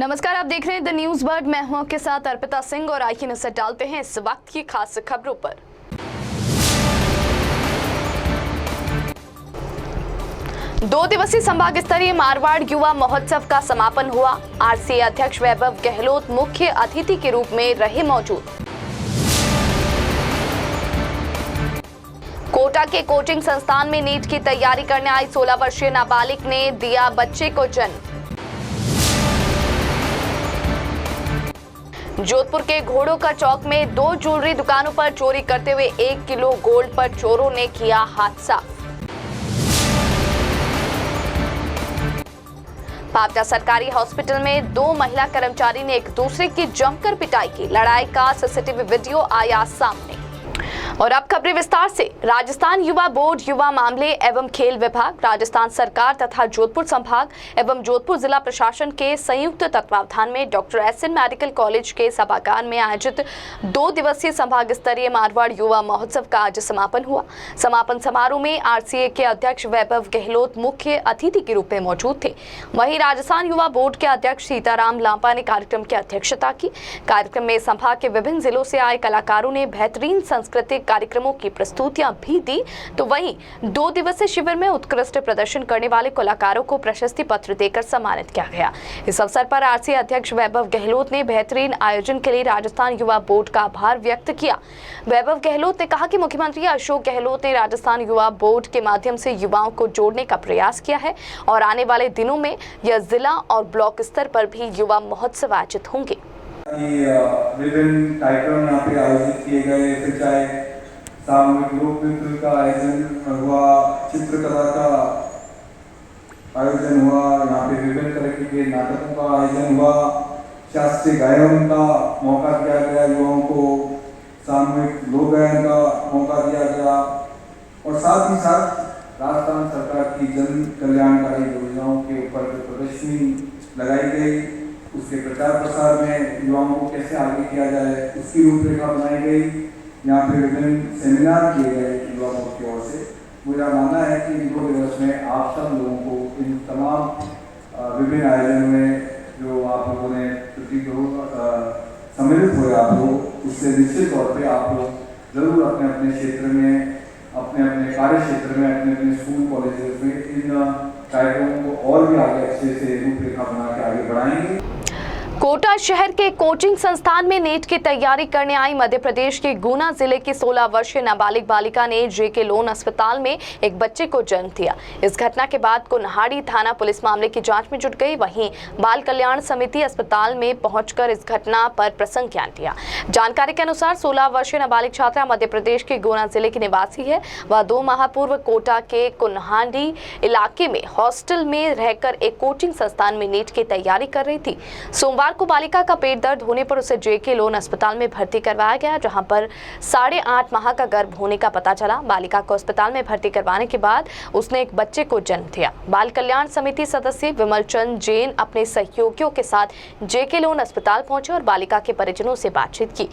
नमस्कार, आप देख रहे हैं द न्यूज बर्ड। मैं हूं आपके साथ अर्पिता सिंह और आइए नजर डालते हैं इस वक्त की खास खबरों पर। दो दिवसीय संभाग स्तरीय मारवाड़ युवा महोत्सव का समापन हुआ। आरसीए अध्यक्ष वैभव गहलोत मुख्य अतिथि के रूप में रहे मौजूद। कोटा के कोचिंग संस्थान में नीट की तैयारी करने आई 16 वर्षीय नाबालिग ने दिया बच्चे को जन्म। जोधपुर के घोड़ों का चौक में दो ज्वेलरी दुकानों पर चोरी करते हुए 1 किलो गोल्ड पर चोरों ने किया हादसा। पावटा सरकारी हॉस्पिटल में दो महिला कर्मचारी ने एक दूसरे की जमकर पिटाई की। लड़ाई का सीसीटीवी वीडियो आया सामने। और अब खबरें विस्तार से। राजस्थान युवा बोर्ड, युवा मामले एवं खेल विभाग, राजस्थान सरकार तथा जोधपुर संभाग एवं जोधपुर जिला प्रशासन के संयुक्त तत्वावधान में डॉक्टर एसएन मेडिकल कॉलेज के सभागार में आयोजित 2 दिवसीय संभाग स्तरीय मारवाड़ युवा महोत्सव का आज समापन हुआ। समापन समारोह में आरसीए के अध्यक्ष वैभव गहलोत मुख्य अतिथि के रूप में मौजूद थे। वहीं राजस्थान युवा बोर्ड के अध्यक्ष सीताराम लांपा ने कार्यक्रम की अध्यक्षता की। कार्यक्रम में संभाग के विभिन्न जिलों से आए कलाकारों ने बेहतरीन सांस्कृतिक कार्यक्रमों की प्रस्तुतियां भी दी। तो वहीं 2 दिवसीय शिविर में उत्कृष्ट प्रदर्शन करने वाले कलाकारों को प्रशस्ति पत्र देकर सम्मानित किया गया। इस अवसर पर आरसीए अध्यक्ष वैभव गहलोत ने बेहतरीन आयोजन के लिए राजस्थान युवा बोर्ड का आभार व्यक्त किया। वैभव गहलोत ने कहा कि मुख्यमंत्री अशोक गहलोत ने राजस्थान युवा बोर्ड के माध्यम से युवाओं को जोड़ने का प्रयास किया है और आने वाले दिनों में यह जिला और ब्लॉक स्तर पर भी युवा महोत्सव आयोजित होंगे। विभिन्न कार्यक्रम यहाँ पे आयोजित किए गए, फिर चाहे सामूहिक लोक नृत्य का आयोजन हुआ, चित्रकला का आयोजन हुआ, यहाँ पे विभिन्न तरह के नाटकों का आयोजन हुआ, शास्त्रीय गायन का मौका दिया गया युवाओं को, सामूहिक लोक गायन का मौका दिया गया और साथ ही साथ राजस्थान सरकार की जन कल्याणकारी योजनाओं के ऊपर प्रदर्शनी लगाई गई। उसके प्रचार प्रसार में युवाओं को कैसे आगे किया जाए उसकी रूपरेखा बनाई गई। यहाँ पे विभिन्न सेमिनार किए गए युवाओं की ओर से। मेरा मानना है कि इन 2 दिवस में आप सब लोगों को इन तमाम विभिन्न आयोजनों में जो आप लोगों ने सम्मिलित हुए आप लोग, उससे निश्चित तौर पे आप लोग जरूर अपने अपने क्षेत्र में, अपने अपने कार्य क्षेत्र में, अपने अपने स्कूल कॉलेजेस में इन कार्यक्रमों को और भी आगे अच्छे से रूपरेखा बना के आगे बढ़ाएंगे। कोटा शहर के कोचिंग संस्थान में नीट की तैयारी करने आई मध्य प्रदेश के गुना जिले की 16 वर्षीय नाबालिग बालिका ने जेके लोन अस्पताल में एक बच्चे को जन्म दिया। इस घटना के बाद कुन्हाड़ी थाना पुलिस मामले की जांच में जुट गई। वहीं बाल कल्याण समिति अस्पताल में पहुंचकर इस घटना पर प्रसंग ज्ञान दिया। जानकारी के अनुसार 16 वर्षीय नाबालिग छात्रा मध्य प्रदेश के गुना जिले की निवासी है। वह 2 माह पूर्व कोटा के कुन्हाड़ी इलाके में हॉस्टल में रहकर एक कोचिंग संस्थान में नीट की तैयारी कर रही थी। सोमवार को बालिका का पेट दर्द होने पर उसे जेके लोन अस्पताल में भर्ती करवाया गया, जहां पर 8.5 माह का गर्भ होने का पता चला। बालिका को अस्पताल में भर्ती करवाने के बाद उसने एक बच्चे को जन्म दिया। बाल कल्याण समिति सदस्य विमल चंद जैन अपने सहयोगियों के साथ जेके लोन अस्पताल पहुंचे और बालिका के परिजनों से बातचीत की।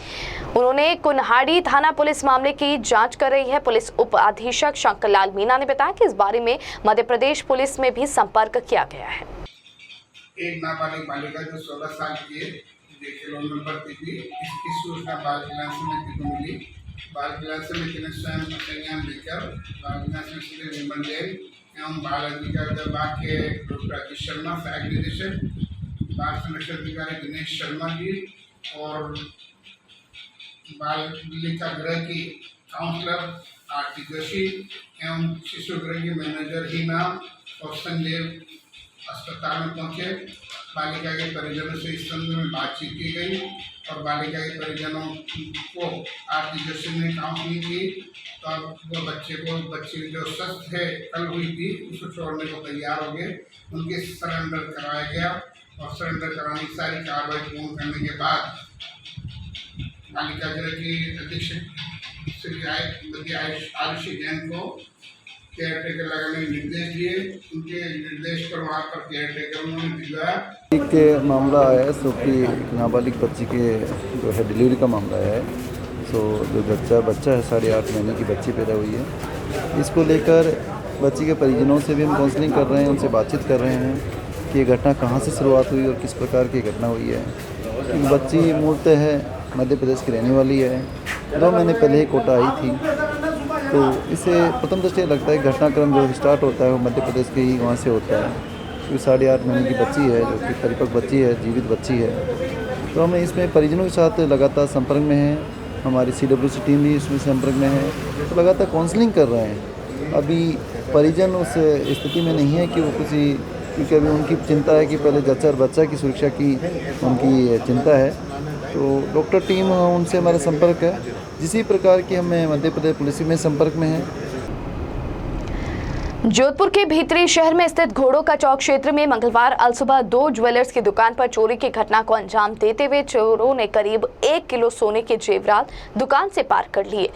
उन्होंने कुन्हाड़ी थाना पुलिस मामले की जाँच कर रही है। पुलिस उप अधीक्षक शंकर लाल मीना ने बताया कि इस बारे में मध्य प्रदेश पुलिस में भी संपर्क किया गया है। एक नाबालिग बालिका जो 16 साल की है, जेके लोन में भर्ती थी, इसकी सूचना बाल कल्याण समिति को मिली। बाल कल्याण समिति ने स्वयं संज्ञान लेकर बाल कल्याण समिति विमल जैन एवं बाल अधिकार विभाग के डॉक्टर राजेश शर्मा, सहायक निदेशक, बाल संरक्षण अधिकारी दिनेश शर्मा जी और बाल बालिका गृह की काउंसलर आरती जोशी एवं शिशु गृह की मैनेजर हीना और संजय अस्पताल में पहुंचे। बालिका के परिजनों से इस संबंध में बातचीत की गई और बालिका के परिजनों को आरती जोशी ने काउंसलिंग की। तो वो बच्चे जो स्वस्थ है कल हुई थी, उसको छोड़ने को तैयार हो गए। उनके सरेंडर कराया गया और सरेंडर कराने की सारी कार्रवाई पूर्ण करने के बाद बालिका गृह की अधीक्षक श्री आयुषी जैन को केयरटेकर लगाने के निर्देश दिए। उनके निर्देश पर वहाँ पर केयरटेकर उन्होंने भिजवाया। एक मामला आया है सो कि नाबालिग बच्ची के जो है डिलीवरी का मामला है। सो जो बच्चा है 8.5 महीने की बच्ची पैदा हुई है। इसको लेकर बच्ची के परिजनों से भी हम काउंसलिंग कर रहे हैं, उनसे बातचीत कर रहे हैं कि ये घटना कहाँ से शुरुआत हुई और किस प्रकार की घटना हुई है। क्योंकि बच्ची मूलतः है मध्य प्रदेश की रहने वाली है, 2 महीने पहले ही कोटा आई थी। तो इसे प्रथम दृष्टया लगता है घटनाक्रम जो स्टार्ट होता है वो मध्य प्रदेश के ही वहाँ से होता है, क्योंकि 8.5 महीने की बच्ची है जो कि परिपक्व बच्ची है, जीवित बच्ची है। तो हमें इसमें परिजनों के साथ लगातार संपर्क में है, हमारी CWC टीम भी इसमें संपर्क में है, तो लगातार काउंसलिंग कर रहे हैं। अभी परिजन उस स्थिति में नहीं है कि वो किसी, क्योंकि अभी उनकी चिंता है कि पहले जच्चा और बच्चा की सुरक्षा की उनकी चिंता है। तो डॉक्टर टीम उनसे हमारा संपर्क है, जिसी प्रकार की हमें मध्य प्रदेश पुलिस में संपर्क में है। जोधपुर के भीतरी शहर में स्थित घोड़ों का चौक क्षेत्र में मंगलवार अलसुबह 2 ज्वेलर्स की दुकान पर चोरी की घटना को अंजाम देते हुए चोरों ने करीब 1 किलो सोने के जेवरात दुकान से पार कर लिए।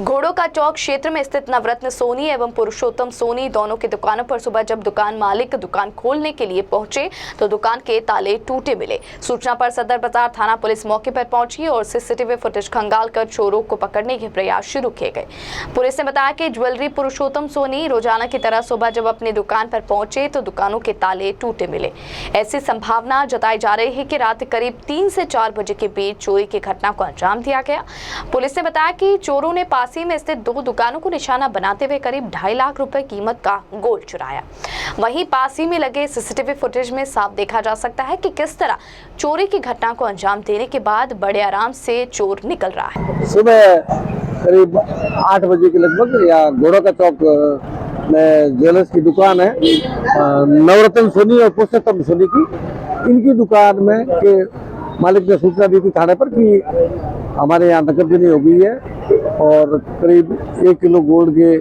घोड़ों का चौक क्षेत्र में स्थित नवरत्न सोनी एवं पुरुषोत्तम सोनी दोनों की दुकानों पर सुबह जब दुकान मालिक दुकान खोलने के लिए पहुंचे तो दुकान के ताले टूटे मिले। सूचना पर सदर बाजार थाना पुलिस मौके पर पहुंची और CCTV फुटेज खंगाल कर चोरों को पकड़ने के प्रयास शुरू किए गए। पुलिस ने बताया कि ज्वेलरी पुरुषोत्तम सोनी रोजाना की सुबह जब अपनी दुकान पर पहुंचे तो दुकानों के ताले टूटे मिले। ऐसी संभावना जताई जा रही है कि रात करीब 3 से 4 बजे के बीच चोरी की घटना को अंजाम दिया गया। पुलिस ने बताया कि चोरों ने पास ही में स्थित 2 दुकानों को निशाना बनाते हुए करीब 2.5 लाख रुपए कीमत का गोल्ड चुराया। वहीं पास ही में लगे CCTV फुटेज में साफ देखा जा सकता है कि किस तरह चोरी की घटना को अंजाम देने के बाद बड़े आराम से चोर निकल रहा है। सुबह करीब 8 बजे के लगभग या घोड़ा का चौक में ज्वेलर्स की दुकान है, नवरत्न सोनी और पुरुषोत्तम सोनी की। इनकी दुकान में के मालिक ने सूचना दी थी थाने पर कि हमारे यहाँ नकदगिरी हो गई है और करीब 1 किलो गोल्ड के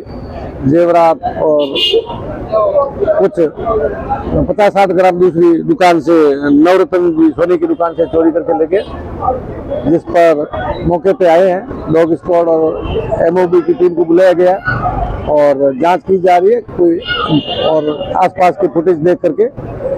जेवरात और कुछ 50-60 ग्राम दूसरी दुकान से नवरत्न सोनी की दुकान से चोरी करके लेके, जिस पर मौके पे आए हैं डॉग स्क्वाड और MOB की टीम को बुलाया गया और जांच की जा रही है। कोई और आसपास के फुटेज देख करके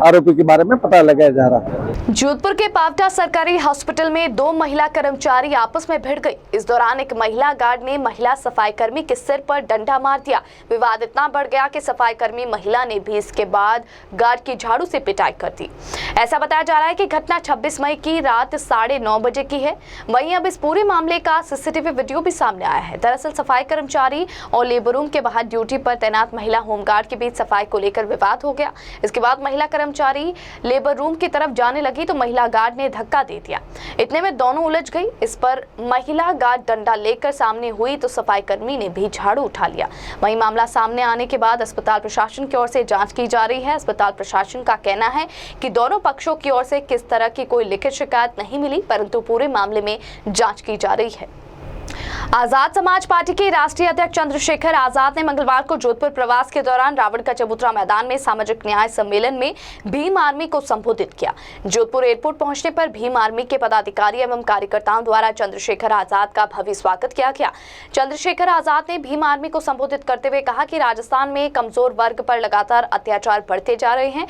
आरोपी के बारे में पता लगाया जा रहा है। जोधपुर के पावटा सरकारी हॉस्पिटल में 2 महिला कर्मचारी आपस में भिड़ गई। इस दौरान एक महिला गार्ड ने महिला सफाई कर्मी के सिर पर डंडा मार दिया। विवाद इतना बढ़ गया कि सफाई कर्मी महिला ने भी इसके बाद गार्ड की झाड़ू से पिटाई कर दी। ऐसा बताया जा रहा है कि घटना 26 मई की रात 9:30 बजे की है। वहीं अब इस पूरे मामले का CCTV वीडियो भी सामने आया है। दरअसल सफाई कर्मचारी और लेबर रूम के बाहर ड्यूटी पर तैनात महिला होमगार्ड के बीच सफाई को लेकर विवाद हो गया। इसके बाद महिला कर्मचारी लेबर रूम की तरफ जाने लगी तो महिला गार्ड ने धक्का दे दिया। इतने में दोनों उलझ गई। इस पर महिला गार्ड डंडा लेकर सामने हुई तो सफाई कर्मी ने भी झाड़ू उठा लिया। वहीं मामला सामने आने के बाद अस्पताल प्रशासन की ओर से जांच की जा रही है। अस्पताल प्रशासन का कहना है कि दोनों पक्षों की ओर से किस तरह की कोई लिखित शिकायत नहीं मिली, परंतु पूरे मामले में जांच की जा रही है। आजाद समाज पार्टी के राष्ट्रीय अध्यक्ष चंद्रशेखर आजाद ने मंगलवार को जोधपुर प्रवास के दौरान रावण का चबूतरा मैदान में सामाजिक न्याय सम्मेलन में भीम आर्मी को संबोधित किया। जोधपुर एयरपोर्ट पहुंचने पर भीम आर्मी के पदाधिकारी एवं कार्यकर्ताओं द्वारा चंद्रशेखर आजाद का भव्य स्वागत किया गया। चंद्रशेखर आजाद ने भीम आर्मी को संबोधित करते हुए कहा कि राजस्थान में कमजोर वर्ग पर लगातार अत्याचार बढ़ते जा रहे हैं।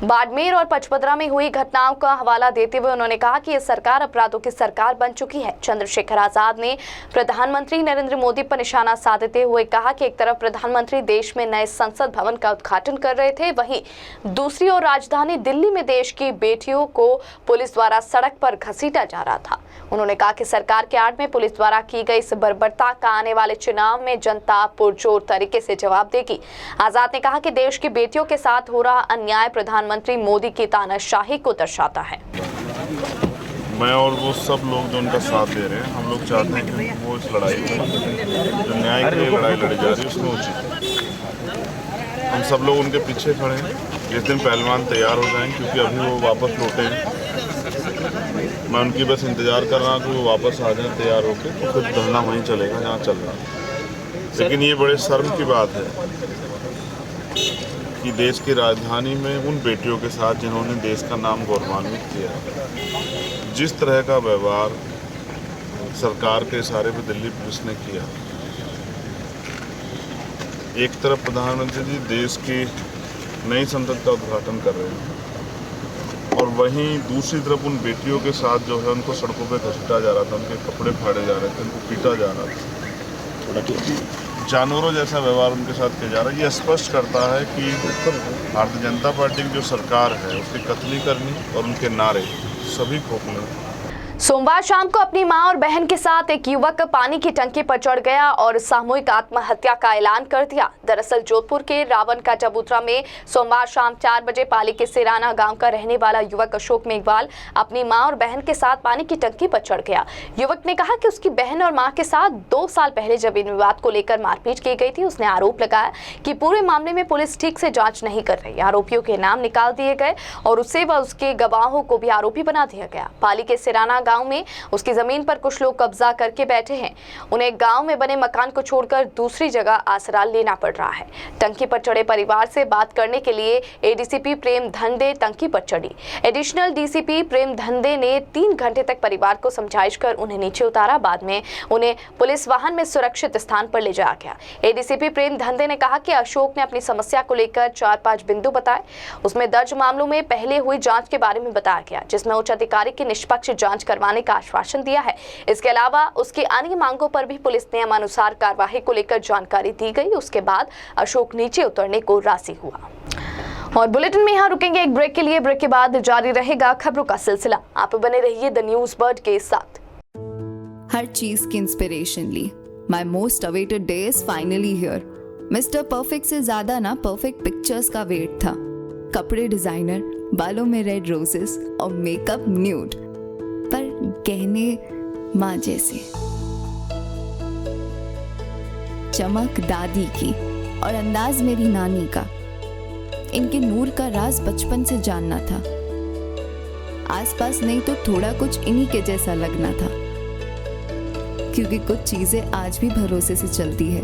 बाड़मेर और पचपदरा में हुई घटनाओं का हवाला देते हुए उन्होंने कहा कि यह सरकार अपराधों की सरकार बन चुकी है। चंद्रशेखर आजाद ने प्रधानमंत्री नरेंद्र मोदी पर निशाना साधते हुए कहा कि एक तरफ प्रधानमंत्री देश में नए संसद भवन का उद्घाटन कर रहे थे, वहीं दूसरी ओर राजधानी दिल्ली में देश की बेटियों को पुलिस द्वारा सड़क पर घसीटा जा रहा था। उन्होंने कहा कि सरकार के आड़ में पुलिस द्वारा की गई इस बर्बरता का आने वाले चुनाव में जनता पुरजोर तरीके से जवाब देगी। आजाद ने कहा कि देश की बेटियों के साथ हो रहा अन्याय प्रधानमंत्री मोदी की तानाशाही को दर्शाता है। मैं और वो सब लोग जो उनका साथ दे रहे हैं, हम लोग चाहते हैं कि वो इस लड़ाई में जो न्याय के लिए लड़ाई लड़ी जा रही है उसमें उचित, हम सब लोग उनके पीछे खड़े हैं। जिस दिन पहलवान तैयार हो जाएं, क्योंकि अभी वो वापस लौटे हैं, मैं उनकी बस इंतज़ार कर रहा हूँ कि वो वापस आ जाएं तैयार होकर, तो फिर धरना वहीं चलेगा जहाँ चल रहा है। लेकिन ये बड़े शर्म की बात है कि देश की राजधानी में उन बेटियों के साथ जिन्होंने देश का नाम गौरवान्वित किया, जिस तरह का व्यवहार सरकार के इशारे पर दिल्ली पुलिस ने किया। एक तरफ प्रधानमंत्री जी देश की नई संसद का उद्घाटन कर रहे हैं और वहीं दूसरी तरफ उन बेटियों के साथ जो है उनको सड़कों पर घसीटा जा रहा था, उनके कपड़े फाड़े जा रहे थे, उनको पीटा जा रहा था। जानवरों जैसा व्यवहार उनके साथ किया जा रहा है। ये स्पष्ट करता है कि भारतीय जनता पार्टी की जो सरकार है उसकी कथनी करनी और उनके नारे सभी खोखले हैं। सोमवार शाम को अपनी मां और बहन के साथ एक युवक पानी की टंकी पर चढ़ गया और सामूहिक आत्महत्या का ऐलान कर दिया। दरअसल जोधपुर के रावण का चबूतरा में सोमवार शाम 4 बजे पाली के सिराना गांव का रहने वाला युवक अशोक मेघवाल अपनी मां और बहन के साथ पानी की टंकी पर चढ़ गया। युवक ने कहा कि उसकी बहन और मां के साथ 2 साल पहले जब इन विवाद को लेकर मारपीट की गई थी। उसने आरोप लगाया कि पूरे मामले में पुलिस ठीक से जाँच नहीं कर रही। आरोपियों के नाम निकाल दिए गए और उससे व उसके गवाहों को भी आरोपी बना दिया गया। पाली के सिराना गांव में उसकी जमीन पर कुछ लोग कब्जा करके बैठे हैं। उन्हें गांव में बने मकान को छोड़कर दूसरी जगह आसरा लेना पड़ रहा है। टंकी पर चढ़े परिवार से बात करने के लिए एडीसीपी प्रेम धंदे टंकी पर चढ़ी। एडिशनल डीसीपी प्रेम धंदे ने 3 घंटे तक परिवार को समझाइश कर उन्हें नीचे उतारा। बाद में उन्हें पुलिस वाहन में सुरक्षित स्थान पर ले जाया गया। एडीसीपी प्रेम धंदे ने कहा कि अशोक ने अपनी समस्या को लेकर 4-5 बिंदु बताए। उसमें दर्ज मामलों में पहले हुई जांच के बारे में बताया गया, जिसमें उच्च अधिकारी की निष्पक्ष जांच करवाने का आश्वासन दिया है। इसके अलावा उसकी अन्य मांगों पर भी पुलिस नियमानुसार कार्यवाही को लेकर जानकारी दी गई। उसके बाद अशोक नीचे उतरने को राजी हुआ। और बुलेटिन में यहाँ रुकेंगे एक ब्रेक के लिए। ब्रेक के बाद जारी रहेगा खबरों का सिलसिला। आप बने रहिए द न्यूज बर्ड के साथ। हर चीज की इंस्पिरेशन ली। My most awaited day is finally here. Mister Perfect से ज्यादा ना परफेक्ट पिक्चर्स का वेट था। कपड़े डिजाइनर, बालों में रेड रोजेस और मेकअप न्यूड, पर गहने माँ जैसे। चमक दादी की और अंदाज मेरी नानी का। इनके नूर का राज बचपन से जानना था। आसपास नहीं तो थोड़ा कुछ इन्हीं के जैसा लगना था, क्योंकि कुछ चीजें आज भी भरोसे से चलती है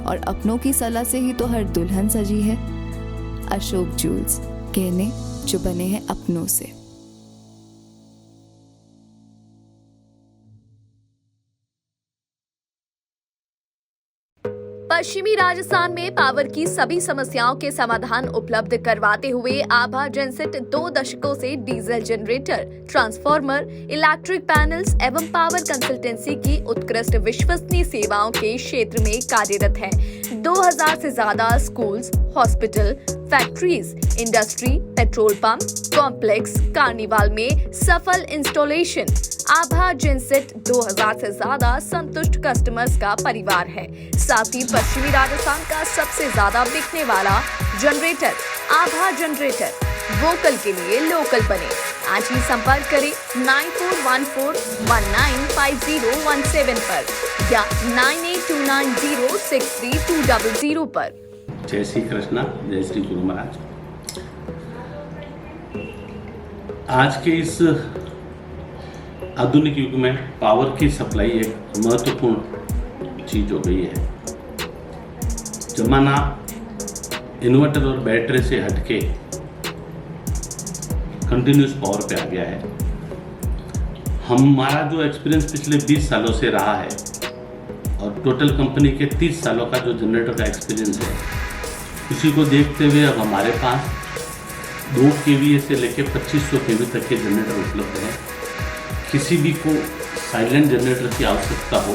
और अपनों की सलाह से ही तो हर दुल्हन सजी है। अशोक ज्वेल्स, गहने जो बने हैं अपनों से। पश्चिमी राजस्थान में पावर की सभी समस्याओं के समाधान उपलब्ध करवाते हुए आभा जेनसेट 2 दशकों से diesel generator, transformer, electric panels एवं पावर कंसल्टेंसी की उत्कृष्ट विश्वसनीय सेवाओं के क्षेत्र में कार्यरत है। 2000 से ज्यादा schools, hospital, factories, industry, petrol pump, complex, carnival में सफल इंस्टॉलेशन। आभा जेनसेट 2000 से ज्यादा संतुष्ट कस्टमर्स का परिवार है। साथ ही पश्चिमी राजस्थान का सबसे ज्यादा बिकने वाला जनरेटर आभा जनरेटर। वोकल के लिए लोकल बने। आज ही संपर्क करें 9414195017 पर या 9829063200 पर। जय श्री कृष्णा, जय श्री गुरु महाराज। आज के इस आधुनिक युग में पावर की सप्लाई एक महत्वपूर्ण चीज हो गई है। जमाना इन्वर्टर और बैटरी से हटके कंटिन्यूस पावर पे आ गया है। हमारा जो एक्सपीरियंस पिछले 20 सालों से रहा है और टोटल कंपनी के 30 सालों का जो जनरेटर का एक्सपीरियंस है, उसी को देखते हुए अब हमारे पास 2 kVA से लेकर 2500 kV तक के जनरेटर उपलब्ध हैं। किसी भी को साइलेंट जनरेटर की आवश्यकता हो,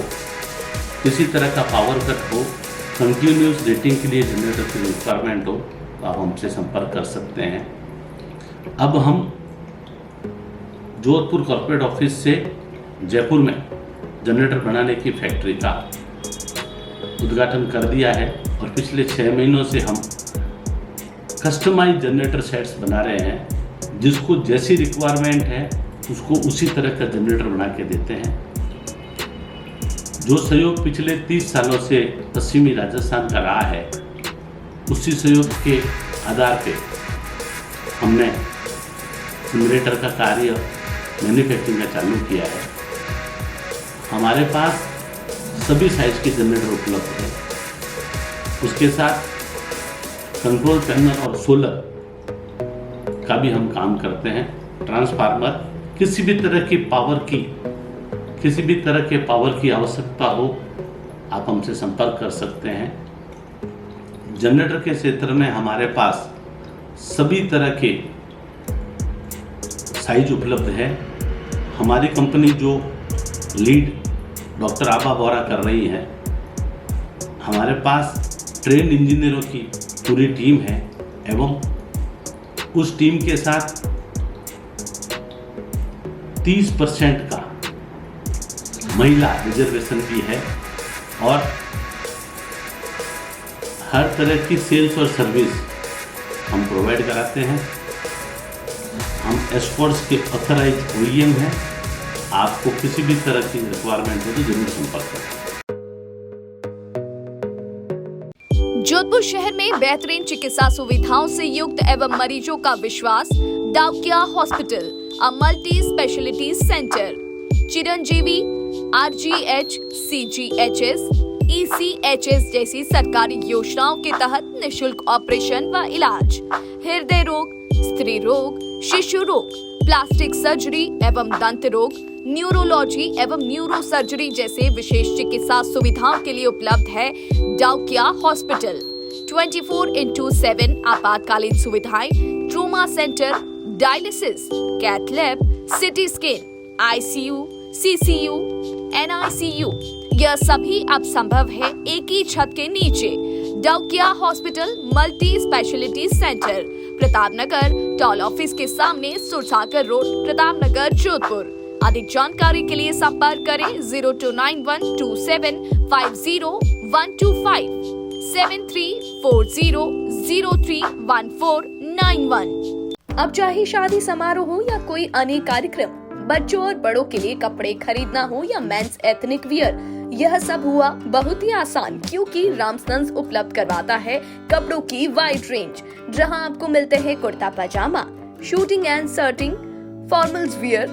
किसी तरह का पावर कट हो, कंटिन्यूस रेटिंग के लिए जनरेटर की रिक्वायरमेंट हो, तो आप हमसे संपर्क कर सकते हैं। अब हम जोधपुर कॉर्पोरेट ऑफिस से जयपुर में जनरेटर बनाने की फैक्ट्री का उद्घाटन कर दिया है और पिछले 6 महीनों से हम कस्टमाइज जनरेटर सेट्स बना रहे हैं। जिसको जैसी रिक्वायरमेंट है उसको उसी तरह का जनरेटर बना के देते हैं। जो सहयोग पिछले 30 सालों से पश्चिमी राजस्थान का रहा है, उसी सहयोग के आधार पे हमने जनरेटर का कार्य मैन्युफैक्चरिंग का चालू किया है। हमारे पास सभी साइज के जनरेटर उपलब्ध हैं। उसके साथ कंट्रोल पैनल और सोलर का भी हम काम करते हैं। ट्रांसफार्मर, किसी भी तरह की पावर की आवश्यकता हो, आप हमसे संपर्क कर सकते हैं। जनरेटर के क्षेत्र में हमारे पास सभी तरह के साइज उपलब्ध है। हमारी कंपनी जो लीड डॉक्टर आभा बोरा कर रही हैं। हमारे पास ट्रेन इंजीनियरों की पूरी टीम है एवं उस टीम के साथ 30% का महिला रिजर्वेशन भी है और हर तरह की सेल्स और सर्विस हम प्रोवाइड कराते हैं। हम एस्कॉर्ट्स के ऑथराइज OEM हैं। आपको किसी भी तरह की रिक्वायरमेंट हो तो जरूर संपर्क करें। जोधपुर शहर में बेहतरीन चिकित्सा सुविधाओं से युक्त एवं मरीजों का विश्वास Daukiya hospital, a multi speciality centre. Chiranjeevi, RGH, CGHS, ECHS जैसी सरकारी योजनाओं के तहत निशुल्क ऑपरेशन व इलाज, हृदय रोग, स्त्री रोग, शिशु रोग, प्लास्टिक सर्जरी एवं दंत रोग, न्यूरोलॉजी एवं न्यूरो सर्जरी जैसे विशेष चिकित्सा सुविधाओं के लिए उपलब्ध है डाउकिया हॉस्पिटल। 24/7 आपातकालीन सुविधाएं, trauma centre, dialysis, cath lab, CT scan, ICU, CCU, NICU, यह सभी अब संभव है एक ही छत के नीचे। डाउकिया hospital multi speciality centre, Pratapnagar toll office के सामने, सुरसागर रोड, प्रतापनगर, जोधपुर। अधिक जानकारी के लिए संपर्क करें 02912750 7340031491। अब चाहे शादी समारोह हो या कोई अन्य कार्यक्रम, बच्चों और बड़ों के लिए कपड़े खरीदना हो या मेंस एथनिक वियर, यह सब हुआ बहुत ही आसान, क्योंकि रामसन्स उपलब्ध करवाता है कपड़ों की वाइड रेंज, जहां आपको मिलते हैं kurta pyjama, shooting and shirting, formals wear.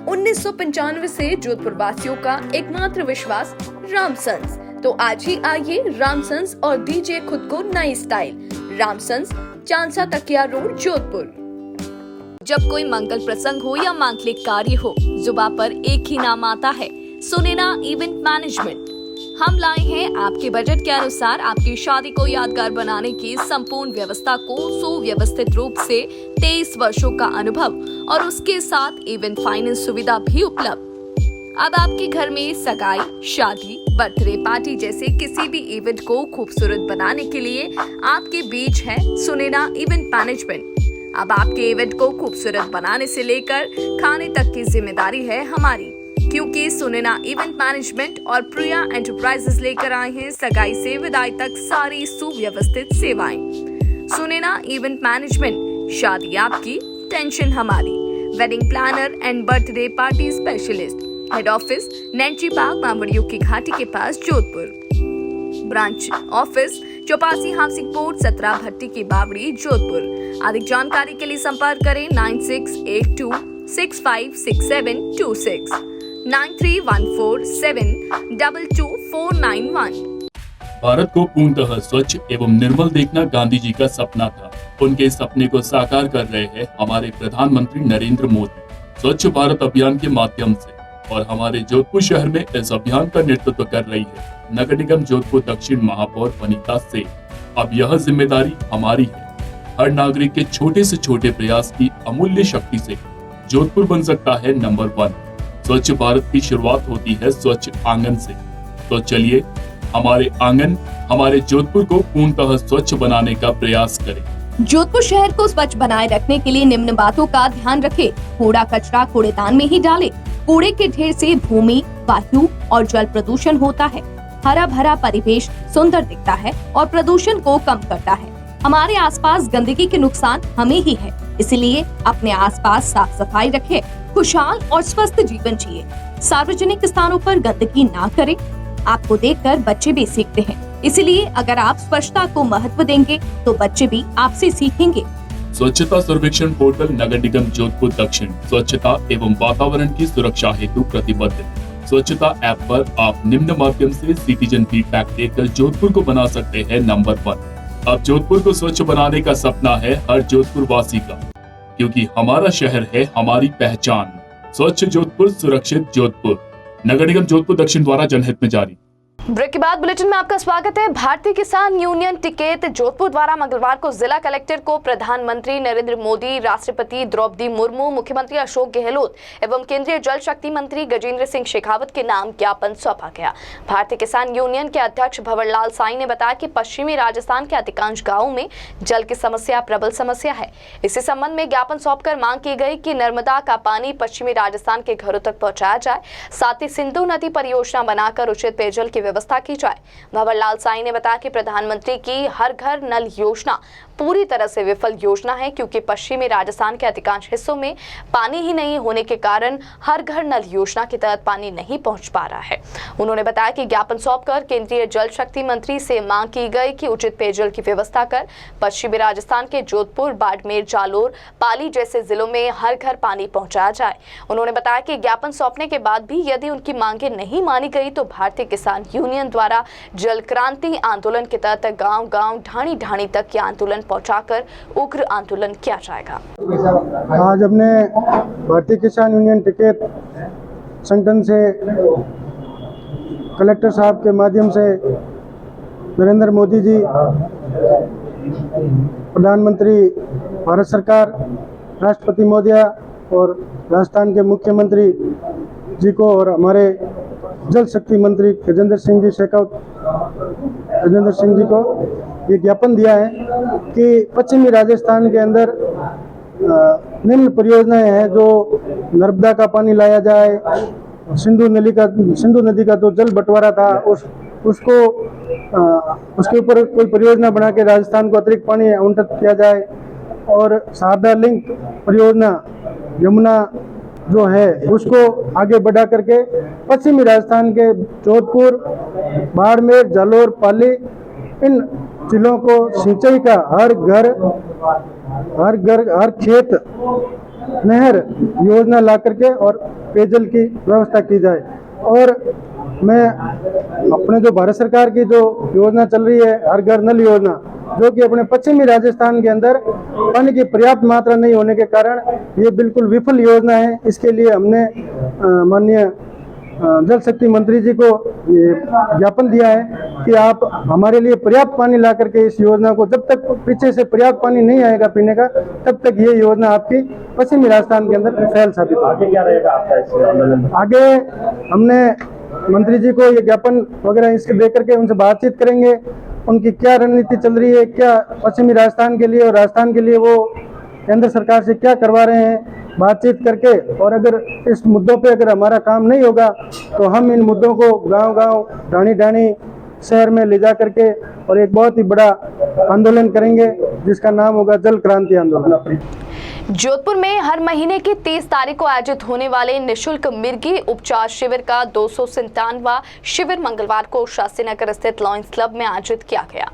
1995 से जोधपुर वासियों का एकमात्र विश्वास रामसन्स। तो आज ही आइए रामसन्स और दीजिए खुद को नई स्टाइल। रामसन्स, चांसा तकिया रोड, जोधपुर। जब कोई मंगल प्रसंग हो या मांगलिक कार्य हो, जुबान पर एक ही नाम आता है, सुनैना इवेंट मैनेजमेंट। हम लाए हैं आपके बजट के अनुसार आपकी शादी को यादगार बनाने की संपूर्ण व्यवस्था को सुव्यवस्थित रूप से 23 वर्षों का अनुभव और उसके साथ इवेंट फाइनेंस सुविधा भी उपलब्ध। अब आपके घर में सगाई, शादी, बर्थडे पार्टी जैसे किसी भी इवेंट को खूबसूरत बनाने के लिए आपके बीच है सुनैना इवेंट मैनेजमेंट। अब आपके इवेंट को खूबसूरत बनाने से लेकर खाने तक की जिम्मेदारी है हमारी, क्योंकि सुनैना इवेंट मैनेजमेंट और प्रिया एंटरप्राइजेस लेकर आए हैं सगाई से विदाई तक सारी सुव्यवस्थित सेवाएं। सुनैना इवेंट मैनेजमेंट, शादी आपकी, टेंशन हमारी। Wedding planner and birthday party specialist. Head office Nainchi park, मामड़ियों की घाटी के पास, Jodhpur. Branch office Chaupasni housing board, 17 भट्टी की बावड़ी, जोधपुर। अधिक जानकारी के लिए संपर्क करें 9682656726, 9314722491। भारत को पूर्णतः स्वच्छ एवं निर्मल देखना गांधी जी का सपना था। उनके सपने को साकार कर रहे हैं हमारे प्रधानमंत्री नरेंद्र मोदी स्वच्छ भारत अभियान के माध्यम से, और हमारे जोधपुर शहर में इस अभियान का नेतृत्व कर रही है नगर निगम जोधपुर दक्षिण महापौर वनिता सेठ। अब यह जिम्मेदारी हमारी है। हर नागरिक के छोटे से छोटे प्रयास की अमूल्य शक्ति से जोधपुर बन सकता है नंबर 1। स्वच्छ भारत की शुरुआत होती है स्वच्छ आंगन से। तो चलिए हमारे आंगन, हमारे जोधपुर को पूर्णतः स्वच्छ बनाने का प्रयास करें। जोधपुर शहर को स्वच्छ बनाए रखने के लिए निम्न बातों का ध्यान रखें। कूड़ा कचरा कूड़ेदान में ही डालें। कूड़े के ढेर से भूमि, वायु और जल प्रदूषण होता है। हरा भरा परिवेश सुंदर दिखता है और प्रदूषण को कम करता है। हमारे आसपास गंदगी के नुकसान हमें ही है, इसलिए अपने आसपास साफ सफाई रखें, खुशहाल और स्वस्थ जीवन जिए। सार्वजनिक स्थानों पर गंदगी ना करें। आपको देखकर बच्चे भी सीखते हैं, इसलिए अगर आप स्वच्छता को महत्व देंगे तो बच्चे भी आपसे सीखेंगे। स्वच्छता सर्वेक्षण पोर्टल नगर निगम जोधपुर दक्षिण स्वच्छता एवं वातावरण की सुरक्षा हेतु प्रतिबद्ध है। स्वच्छता ऐप पर आप निम्न माध्यम से सिटीजन फीडबैक देकर जोधपुर को बना सकते हैं नंबर 1। अब जोधपुर को स्वच्छ बनाने का सपना है हर जोधपुर वासी का, क्योंकि हमारा शहर है हमारी पहचान। स्वच्छ जोधपुर, सुरक्षित जोधपुर। नगर निगम जोधपुर दक्षिण द्वारा जनहित में जारी। ब्रेक के बाद बुलेटिन में आपका स्वागत है। भारतीय किसान यूनियन टिकैत जोधपुर द्वारा मंगलवार को जिला कलेक्टर को प्रधानमंत्री नरेंद्र मोदी, राष्ट्रपति द्रौपदी मुर्मू, मुख्यमंत्री अशोक गहलोत एवं केंद्रीय जल शक्ति मंत्री गजेंद्र सिंह शेखावत के नाम ज्ञापन सौंपा गया। भारतीय किसान यूनियन के अध्यक्ष भंवरलाल साई ने बताया कि पश्चिमी राजस्थान के अधिकांश गाँवों में जल की समस्या प्रबल समस्या है। इसी संबंध में ज्ञापन सौंपकर मांग की गई कि नर्मदा का पानी पश्चिमी राजस्थान के घरों तक पहुँचाया जाए, साथ ही सिंधु नदी परियोजना बनाकर उचित पेयजल की व्यवस्था की जाए। भंवरलाल साई ने बताया कि प्रधानमंत्री की हर घर नल योजना पूरी तरह से विफल योजना है, क्योंकि पश्चिमी राजस्थान के अधिकांश हिस्सों में पानी ही नहीं होने के कारण हर घर नल योजना के तहत पानी नहीं पहुंच पा रहा है। उन्होंने बताया कि ज्ञापन सौंपकर केंद्रीय जल शक्ति मंत्री से मांग की गई कि उचित पेयजल की व्यवस्था कर पश्चिमी राजस्थान के जोधपुर, बाड़मेर, जालोर, पाली जैसे जिलों में हर घर पानी पहुंचाया जाए। उन्होंने बताया कि ज्ञापन सौंपने के बाद भी यदि उनकी मांगे नहीं मानी गई तो भारतीय किसान यूनियन द्वारा जल क्रांति आंदोलन के तहत गांव-गांव, ढाणी-ढाणी तक ये आंदोलन पहुंचाकर उग्र आंदोलन किया जाएगा। आज हमने भारतीय किसान यूनियन टिकैत संगठन से कलेक्टर साहब के माध्यम से नरेंद्र मोदी जी, प्रधानमंत्री भारत सरकार, राष्ट्रपति महोदया और राजस्थान के मुख्यमंत्री जी को और हमारे जल शक्ति मंत्री गजेंद्र सिंह जी को ये ज्ञापन दिया है कि पश्चिमी राजस्थान के अंदर निम्न परियोजनाएं हैं जो नर्मदा का पानी लाया जाए, सिंधु नदी का जो जल बंटवारा था उसको उसके ऊपर कोई परियोजना बना के राजस्थान को अतिरिक्त पानी आवंटित किया जाए, और शारदा लिंक परियोजना यमुना जो है उसको आगे बढ़ा करके पश्चिमी राजस्थान के जोधपुर, बाड़मेर, जालोर, पाली इन जिलों को सिंचाई का हर खेत नहर योजना ला करके और पेयजल की व्यवस्था की जाए। और मैं अपने जो भारत सरकार की जो योजना चल रही है हर घर नल योजना, जो कि अपने पश्चिमी राजस्थान के अंदर पानी की पर्याप्त मात्रा नहीं होने के कारण ये बिल्कुल विफल योजना है। इसके लिए हमने माननीय जल शक्ति मंत्री जी को ये ज्ञापन दिया है कि आप हमारे लिए पर्याप्त पानी ला करके इस योजना को, जब तक पीछे से पर्याप्त पानी नहीं आएगा पीने का, तब तक ये योजना आपकी पश्चिमी राजस्थान के अंदर फेल साबित होगी। आगे क्या रहेगा आपका इस आंदोलन? आगे हमने मंत्री जी को ये ज्ञापन वगैरह इसके दे करके उनसे बातचीत करेंगे, उनकी क्या रणनीति चल रही है, क्या पश्चिमी राजस्थान के लिए और राजस्थान के लिए वो केंद्र सरकार से क्या करवा रहे हैं, बातचीत करके, और अगर इस मुद्दों पे अगर हमारा काम नहीं होगा तो हम इन मुद्दों को गांव-गांव, ढाणी-ढाणी शहर में ले जा करके और एक बहुत ही बड़ा आंदोलन करेंगे जिसका नाम होगा जल क्रांति आंदोलन। जोधपुर में हर महीने की 30 तारीख को आयोजित होने वाले निःशुल्क मिर्गी उपचार शिविर का 297वां शिविर मंगलवार को शास्त्रीनगर स्थित लॉयंस क्लब में आयोजित किया गया।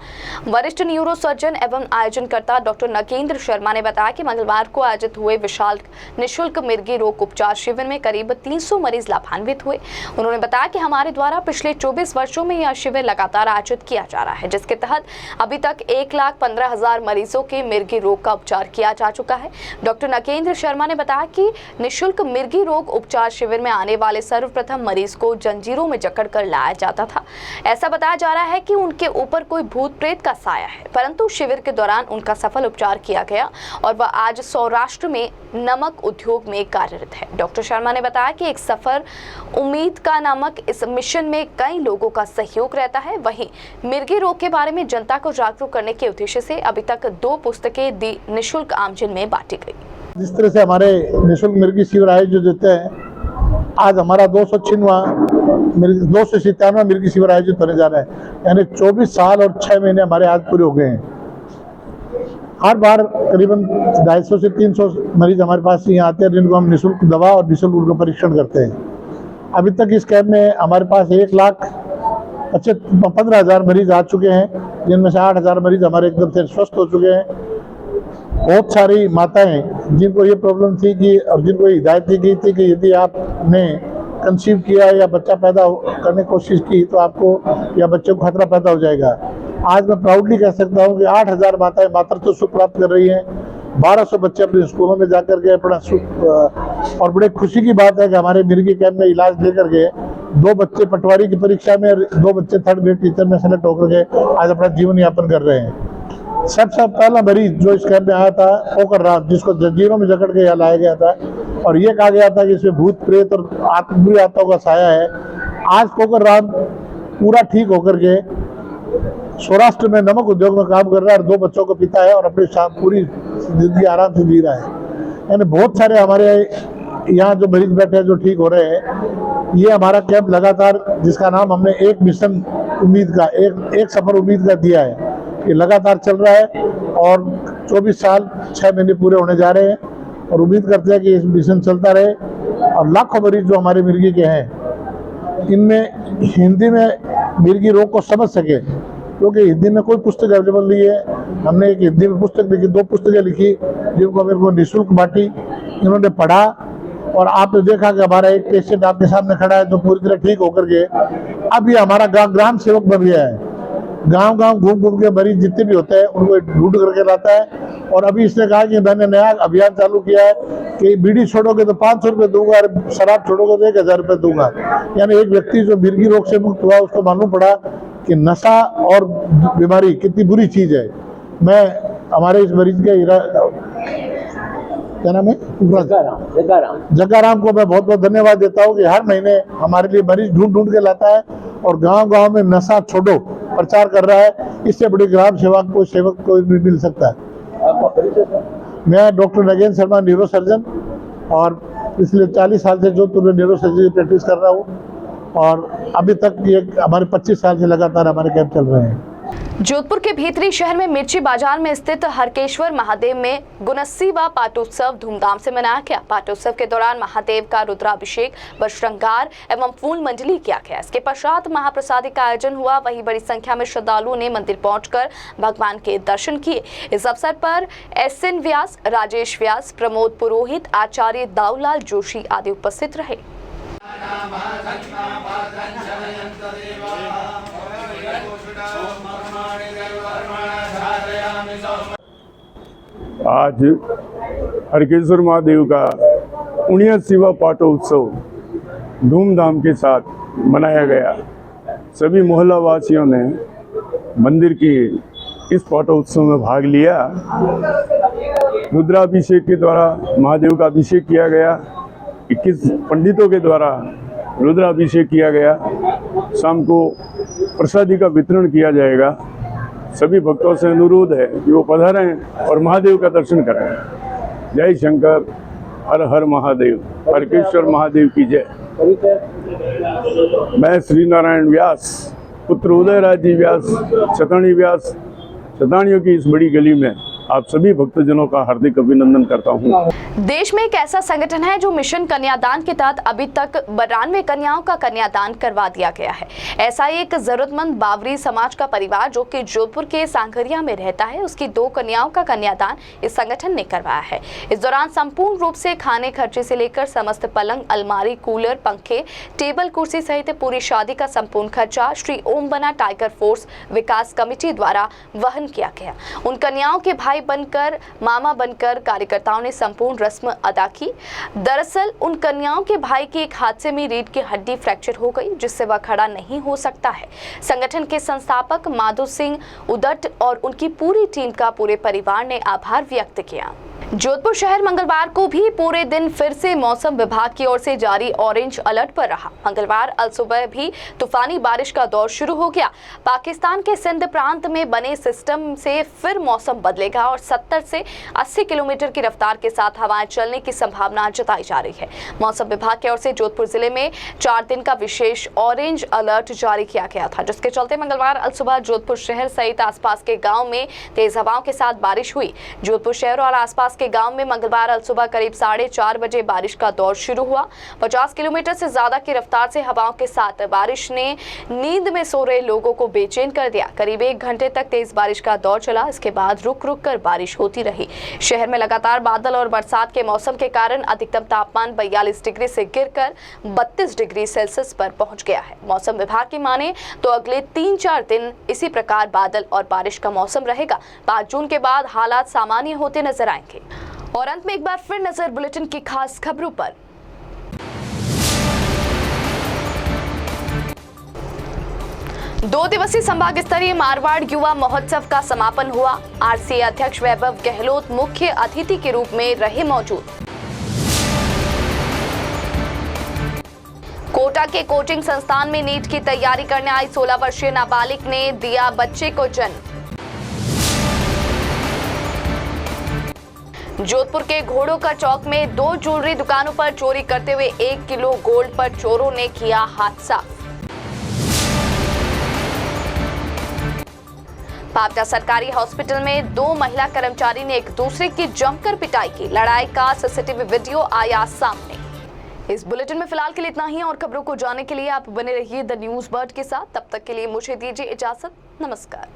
वरिष्ठ न्यूरो सर्जन एवं आयोजनकर्ता डॉक्टर नकेंद्र शर्मा ने बताया कि मंगलवार को आयोजित हुए विशाल निःशुल्क मिर्गी रोग उपचार शिविर में करीब 300 मरीज लाभान्वित हुए। उन्होंने बताया कि हमारे द्वारा पिछले 24 वर्षों में यह शिविर लगातार आयोजित किया जा रहा है, जिसके तहत अभी तक 1,15,000 मरीजों के मिर्गी रोग का उपचार किया जा चुका है। डॉक्टर नकेंद्र शर्मा ने बताया कि निःशुल्क मिर्गी रोग उपचार शिविर में आने वाले सर्वप्रथम मरीज को जंजीरों में जकड़कर लाया जाता था। ऐसा बताया जा रहा है कि उनके ऊपर कोई भूत प्रेत का साया है, परंतु शिविर के दौरान उनका सफल उपचार किया गया और वह आज सौराष्ट्र में नमक उद्योग में कार्यरत है। डॉक्टर शर्मा ने बताया कि एक सफर उम्मीद का नामक इस मिशन में कई लोगों का सहयोग रहता है। वहीं मिर्गी रोग के बारे में जनता को जागरूक करने के उद्देश्य से अभी तक 2 पुस्तकें निःशुल्क आमजन में बांटी गई। जिस तरह से हमारे निःशुल्क मिर्गी शिविर आयोजित देते हैं, आज हमारा 297वां मिर्गी शिविर आयोजित होने जा रहा है, यानी 24 साल और 6 महीने हमारे आज पूरे हो गए हैं। हर बार करीबन 250 से 300 मरीज हमारे पास यहाँ आते हैं, जिनको हम निःशुल्क दवा और निःशुल्क उनका परीक्षण करते हैं। अभी तक इस कैंप में हमारे पास 1,15,000 मरीज आ चुके हैं, जिनमें से 8,000 मरीज हमारे एकदम से स्वस्थ हो चुके हैं। बहुत सारी माताएं जिनको ये प्रॉब्लम थी कि, और जिनको हिदायत दी गई थी कि यदि आपने कंसीव किया या बच्चा पैदा करने की कोशिश की तो आपको या बच्चे को खतरा पैदा हो जाएगा। आज मैं प्राउडली कह सकता हूँ कि 8,000 माताएं मातृत्व सुख प्राप्त कर रही हैं। 1200 बच्चे अपने स्कूलों में जाकर के अपना सुख, और बड़े खुशी की बात है कि हमारे मिर्गी कैंप में इलाज लेकर के 2 बच्चे पटवारी की परीक्षा में, 2 बच्चे 3rd ग्रेड टीचर में सेलेक्ट होकर के आज अपना जीवन यापन कर रहे हैं। सबसे पहला मरीज जो इस कैंप में आया था पोकर राम, जिसको जंजीरों में जकड़ के यहाँ लाया गया था और ये कहा गया था कि इसमें भूत प्रेत और बुरी आत्माओं का साया है। आज पोकर राम पूरा ठीक होकर के सौराष्ट्र में नमक उद्योग में काम कर रहा है और 2 बच्चों का पिता है और अपनी पूरी जिंदगी आराम से जी रहा है। यानी बहुत सारे हमारे यहाँ जो मरीज बैठे हैं जो ठीक हो रहे हैं। ये हमारा कैंप लगातार, जिसका नाम हमने एक मिशन उम्मीद का, एक सफर उम्मीद का दिया है, ये लगातार चल रहा है और 24 साल 6 महीने पूरे होने जा रहे हैं और उम्मीद करते हैं कि इस मिशन चलता रहे और लाखों मरीज जो हमारे मिर्गी के हैं इनमें हिंदी में मिर्गी रोग को समझ सके, क्योंकि हिंदी में कोई पुस्तक अवेलेबल नहीं है। हमने एक हिंदी में पुस्तक लिखी, 2 पुस्तकें लिखी जिनको मेरे को निःशुल्क बांटी, इन्होंने पढ़ा और आपने देखा कि हमारा एक पेशेंट आपके सामने खड़ा है जो पूरी तरह ठीक होकर के अब ये हमारा ग्राम सेवक बन गया है। गांव गांव घूम घूम के मरीज जितने भी होते हैं उनको ढूंढ करके लाता है। और अभी इसने कहा कि मैंने नया अभियान चालू किया है कि बीड़ी छोड़ोगे तो 500 रुपये दूंगा और शराब छोड़ोगे तो 1000 रुपये दूंगा। यानी एक व्यक्ति जो मिर्गी रोग से मुक्त हुआ उसको मालूम पड़ा कि नशा और बीमारी कितनी बुरी चीज है। मैं हमारे इस मरीज के क्या नाम है, जग्गाराम को मैं बहुत बहुत धन्यवाद देता हूँ कि हर महीने हमारे लिए मरीज ढूंढ के लाता है और गांव-गांव में नशा छोड़ो प्रचार कर रहा है। इससे बड़ी ग्राम सेवा को सेवक कोई भी मिल सकता है। मैं doctor Nagendra Sharma, neuro surgeon, और पिछले 40 साल से जोधपुर में न्यूरो सर्जरी की प्रैक्टिस कर रहा हूँ और अभी तक ये हमारे 25 साल से लगातार हमारे कैंप चल रहे हैं। जोधपुर के भीतरी शहर में मिर्ची बाजार में स्थित हरकेश्वर महादेव में गुनस्सीवा पाटोत्सव धूमधाम से मनाया गया। पाटोत्सव के दौरान महादेव का रुद्राभिषेक व श्रृंगार एवं फूल मंडली किया गया। इसके पश्चात महाप्रसादी का आयोजन हुआ। वहीं बड़ी संख्या में श्रद्धालुओं ने मंदिर पहुंचकर भगवान के दर्शन किए। इस अवसर पर SN व्यास, राजेश व्यास, प्रमोद पुरोहित, आचार्य दाऊलाल जोशी आदि उपस्थित रहे। आज हरकेश्वर महादेव का 79वां पाटोत्सव धूमधाम के साथ मनाया गया। सभी मोहल्ला वासियों ने मंदिर की इस पाटोत्सव में भाग लिया। रुद्राभिषेक के द्वारा महादेव का अभिषेक किया गया। 21 पंडितों के द्वारा रुद्राभिषेक किया गया। शाम को प्रसादी का वितरण किया जाएगा। सभी भक्तों से अनुरोध है कि वो पधारें और महादेव का दर्शन करें। जय शंकर, हर हर महादेव, हरकेश्वर महादेव की जय। मैं श्री नारायण व्यास, पुत्र उदयराज जी व्यास, शतानी व्यास, शतानियों की इस बड़ी गली में आप सभी भक्तजनों का हार्दिक अभिनंदन करता हूं। देश में एक ऐसा संगठन है जो मिशन कन्यादान के तहत अभी तक 92 कन्याओं का कन्यादान करवा दिया गया है। ऐसा ही एक जरूरतमंद बावरी समाज का परिवार जो कि जोधपुर के सांगरिया में रहता है, उसकी 2 कन्याओं का कन्यादान इस संगठन ने करवाया है। इस दौरान संपूर्ण रूप से खाने खर्चे से लेकर समस्त पलंग, अलमारी, कूलर, पंखे, टेबल, कुर्सी सहित पूरी शादी का संपूर्ण खर्चा श्री ओम बना टाइगर फोर्स विकास कमेटी द्वारा वहन किया गया। उन कन्याओं के भाई बनकर, मामा बनकर कार्यकर्ताओं ने संपूर्ण रस्म अदा की। दरअसल उन कन्याओं के भाई की एक हादसे में रीढ़ की हड्डी फ्रैक्चर हो गई, जिससे वह खड़ा नहीं हो सकता है। संगठन के संस्थापक माधो सिंह उदट और उनकी पूरी टीम का पूरे परिवार ने आभार व्यक्त किया। जोधपुर शहर मंगलवार को भी पूरे दिन फिर से मौसम विभाग की ओर से जारी ऑरेंज अलर्ट पर रहा। मंगलवार अलसुबह भी तूफानी बारिश का दौर शुरू हो गया। पाकिस्तान के सिंध प्रांत में बने सिस्टम से फिर मौसम बदलेगा और 70 से 80 किलोमीटर की रफ्तार के साथ हवाएं चलने की संभावना जताई जा रही है। मौसम विभाग की ओर से जोधपुर जिले में 4 दिन का विशेष ऑरेंज अलर्ट जारी किया गया था, जिसके चलते मंगलवार अलसुबह जोधपुर शहर सहित आसपास के गाँव में तेज हवाओं के साथ बारिश हुई। जोधपुर शहर और आसपास के गांव में मंगलवार अलसुबह करीब 4:30 बजे बारिश का दौर शुरू हुआ। 50 किलोमीटर से ज्यादा की रफ्तार से हवाओं के साथ बारिश ने नींद में सो रहे लोगों को बेचैन कर दिया। करीब 1 घंटे तक तेज बारिश का दौर चला। इसके बाद रुक रुक कर बारिश होती रही। शहर में लगातार बादल और बरसात के मौसम के कारण अधिकतम तापमान 42 डिग्री से गिरकर 32 डिग्री सेल्सियस पर पहुंच गया है। मौसम विभाग की माने तो अगले 3-4 दिन इसी प्रकार बादल और बारिश का मौसम रहेगा। 5 जून के बाद हालात सामान्य होते नजर आएंगे। और अंत में एक बार फिर नजर बुलेटिन की खास खबरों पर। 2 दिवसीय संभाग स्तरीय मारवाड़ युवा महोत्सव का समापन हुआ। आरसीए अध्यक्ष वैभव गहलोत मुख्य अतिथि के रूप में रहे मौजूद। कोटा के कोचिंग संस्थान में नीट की तैयारी करने आई 16 वर्षीय नाबालिग ने दिया बच्चे को जन्म। जोधपुर के घोड़ों का चौक में 2 ज्वेलरी दुकानों पर चोरी करते हुए 1 किलो गोल्ड पर चोरों ने किया हादसा। पावटा सरकारी हॉस्पिटल में 2 महिला कर्मचारी ने एक दूसरे की जमकर पिटाई की। लड़ाई का सीसीटीवी वीडियो आया सामने। इस बुलेटिन में फिलहाल के लिए इतना ही और खबरों को जानने के लिए आप बने रहिए द न्यूज़ बर्ड के साथ। तब तक के लिए मुझे दीजिए इजाजत। नमस्कार।